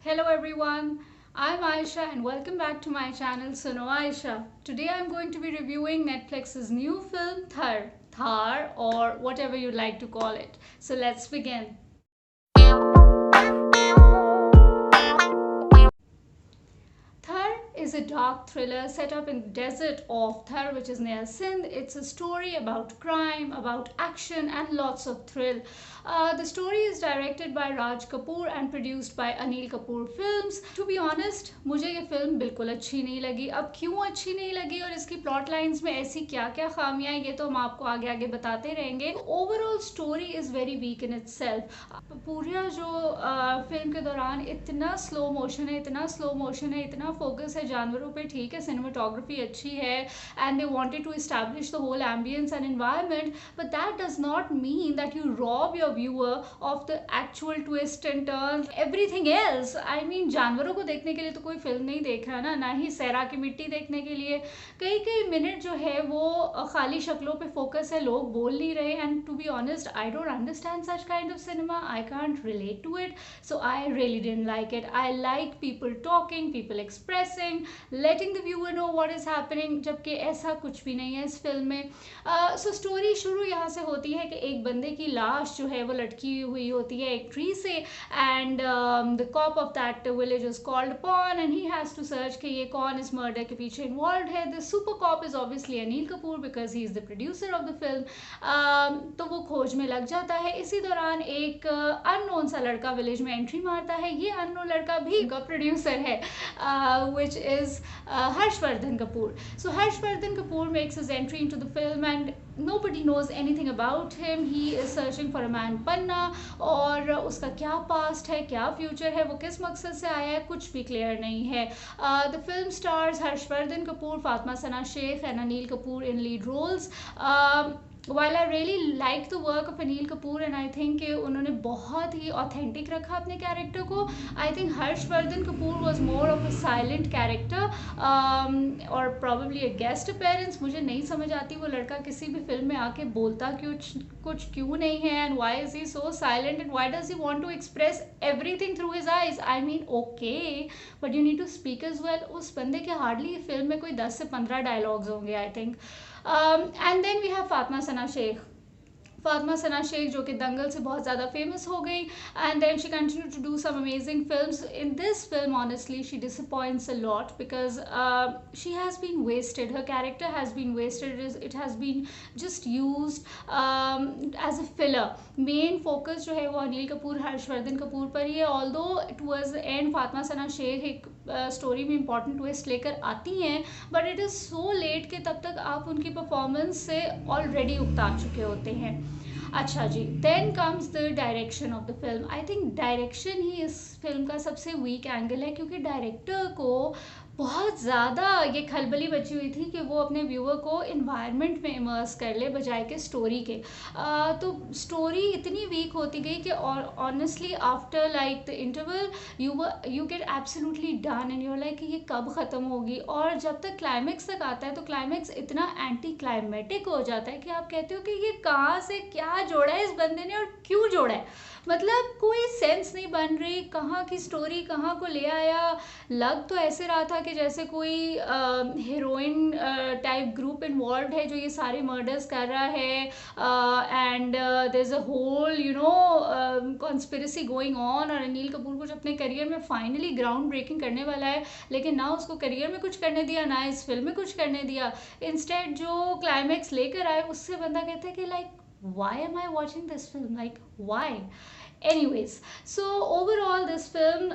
Hello everyone, I'm Aisha and welcome back to my channel Suno Aisha. Today I'm going to be reviewing Netflix's new film Thar or whatever you'd like to call it. So let's begin. Thar is a dark thriller set up in the desert of Thar, which is near Sindh. It's a story about crime, about action, and lots of thrill. The story is directed by Raj Kapoor and produced by Anil Kapoor Films. To be honest, मुझे ये film बिल्कुल अच्छी नहीं लगी. अब क्यों अच्छी नहीं लगी और इसकी प्लॉट लाइंस में ऐसी क्या क्या खामियां हैं ये तो हम आपको आगे आगे बताते रहेंगे. Overall story is very weak in itself. पूरा जो फिल्म के दौरान इतना स्लो मोशन है, इतना स्लो मोशन है, इतना फोकस है जानवरों पे. ठीक है, सिनेमाटोग्राफी अच्छी है and they wanted to establish the whole ambience and environment, but that does not mean that you rob your viewer of the actual twist and turn everything else. I mean जानवरों को देखने के लिए तो कोई film नहीं देख रहा ना ही सैरा की मिट्टी देखने के लिए. कई कई मिनट जो है वो खाली शक्लों पे फोकस है, लोग बोल नहीं रहे. And to be honest, I don't understand such kind of cinema. I can't relate to it, so I really didn't like it. I like people talking, people expressing, letting the viewer know what is happening, जबकि ऐसा कुछ भी नहीं है इस film में. So story शुरू यहाँ से होती है कि एक बंदे की लाश जो है वो लटकी हुई होती है एक ट्री से, and the cop of that village is called upon and he has to search कि ये कौन इस मर्डर के पीछे इन्वॉल्व है. The super cop is obviously Anil Kapoor because he is the producer of the film. तो वो खोज में लग जाता है. इसी दौरान एक अननोन सा लड़का विलेज में एंट्री मारता है. ये अननोन लड़का भी का प्रोड्यूसर है, which is Harshvardhan Kapoor. So Harshvardhan Kapoor makes his entry into the film and nobody knows anything about him. He is searching for a man पन्ना, और उसका क्या पास्ट है, क्या फ्यूचर है, वो किस मकसद से आया है, कुछ भी क्लियर नहीं है. The film stars Harshvardhan Kapoor, Fatima Sana Shaikh and Anil Kapoor in lead roles. while I really like the work of Anil Kapoor and I think कि उन्होंने बहुत ही ऑथेंटिक रखा अपने कैरेक्टर को. I think Harshvardhan Kapoor was more of a silent character और प्रॉबली अ गेस्ट अपेयरेंस. मुझे नहीं समझ आती वो लड़का किसी भी फिल्म में आके बोलता कुछ क्यों नहीं है, and why is he so silent and why does he want to express everything through his eyes. I mean okay, but you need to speak as well. उस बंदे के हार्डली फिल्म में कोई 10 से 15 डायलॉग्स होंगे I think. And then we have Fatima Sana Shaikh. Fatima Sana Shaikh जो कि दंगल से बहुत ज़्यादा फेमस हो गई, and then she continue to do some amazing films. In this film honestly she disappoints a lot because she has been wasted. हर character has been wasted. It has been just used as a filler. Main focus जो है वो अनिल कपूर हर्षवर्धन कपूर पर ही है. Although towards the end Fatima Sana Shaikh एक story में important twist लेकर आती हैं, but it is so late कि तब तक आप उनकी परफॉर्मेंस से ऑलरेडी उगता चुके होते हैं. अच्छा जी, then comes the direction of the film. I think direction ही इस फिल्म का सबसे वीक एंगल है, क्योंकि डायरेक्टर को बहुत ज़्यादा ये खलबली बची हुई थी कि वो अपने व्यूअर को इन्वायरमेंट में इमर्स कर ले बजाय के स्टोरी के. तो स्टोरी इतनी वीक होती गई कि honestly after like the interval you get absolutely done and you're like ये कब ख़त्म होगी. और जब तक क्लाइमेक्स तक आता है तो क्लाइमेक्स इतना एंटी क्लाइमेटिक हो जाता है कि आप कहते हो कि ये कहाँ से क्या जोड़ा है इस बंदे ने और क्यों जोड़ा है. मतलब कोई सेंस नहीं बन रही, कहाँ की स्टोरी कहाँ को ले आया. लग तो ऐसे रहा था कि जैसे कोई हीरोइन टाइप ग्रुप इन्वॉल्व है जो ये सारे मर्डर्स कर रहा है, and there is a whole conspiracy going on. और अनिल कपूर कुछ अपने करियर में फाइनली ग्राउंड ब्रेकिंग करने वाला है, लेकिन ना उसको करियर में कुछ करने दिया, ना इस फिल्म में कुछ करने दिया. इंस्टेड जो क्लाइमैक्स लेकर आए उससे बंदा कहता है कि like why am I watching this film, like why. Anyways, so overall this film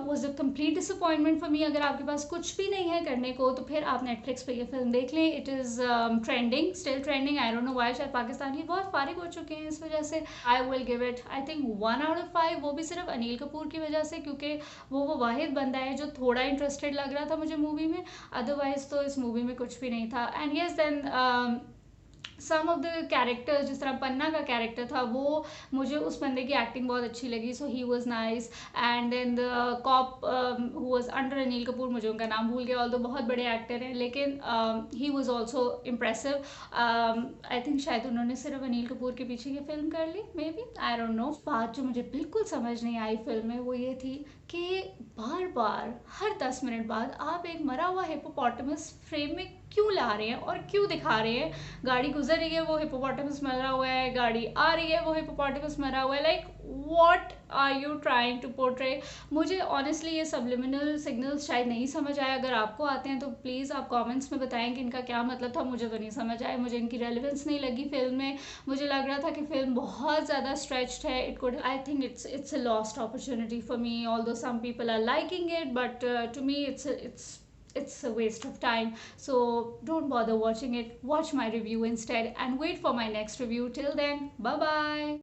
was a complete disappointment for me. अगर आपके पास कुछ भी नहीं है करने को तो फिर आप नेटफ्लिक्स पे ये फिल्म देख लें. It is trending, still trending. I don't know why, शायद पाकिस्तानी बहुत फारिग हो चुके हैं इस वजह से. I will give it I think 1/5, वो भी सिर्फ अनिल कपूर की वजह से, क्योंकि वो वाहिद बंदा है जो थोड़ा इंटरेस्टेड लग रहा था मुझे मूवी में. अदरवाइज तो इस मूवी में कुछ भी नहीं था. And yes then some of the characters, जिस तरह पन्ना का कैरेक्टर था, वो मुझे उस बंदे की एक्टिंग बहुत अच्छी लगी, so he was nice. And then the cop who was under Anil Kapoor, मुझे उनका नाम भूल गया, ऑल्दो बहुत बड़े एक्टर हैं, लेकिन he was also impressive. I think शायद उन्होंने सिर्फ अनिल कपूर के पीछे ये फिल्म कर ली, maybe, I don't know. बात जो मुझे बिल्कुल समझ नहीं आई फिल्म में वो ये थी कि बार बार हर 10 मिनट बाद आप एक मरा हुआ हिपोपोटामस फ्रेम में क्यों ला रहे हैं और क्यों दिखा रहे हैं। गाड़ी गुजर रही है, वो हिपोपोटामस मरा हुआ है, गाड़ी आ रही है, वो हिपोपोटामस मरा हुआ है, like what are you trying to portray. मुझे ऑनेस्टली ये सब्लिमिनल सिग्नल्स शायद नहीं समझ आया। अगर आपको आते हैं तो प्लीज़ आप कमेंट्स में बताएं कि इनका क्या मतलब था। मुझे तो नहीं समझ आया, मुझे इनकी रेलिवेंस नहीं लगी फिल्म में। मुझे लग रहा था कि फिल्म बहुत ज़्यादा स्ट्रेच्ड है। It could, I think it's a lost opportunity for me, although some people are liking it, but to me it's a waste of time. So don't bother watching it. Watch my review instead and wait for my next review. Till then, bye bye.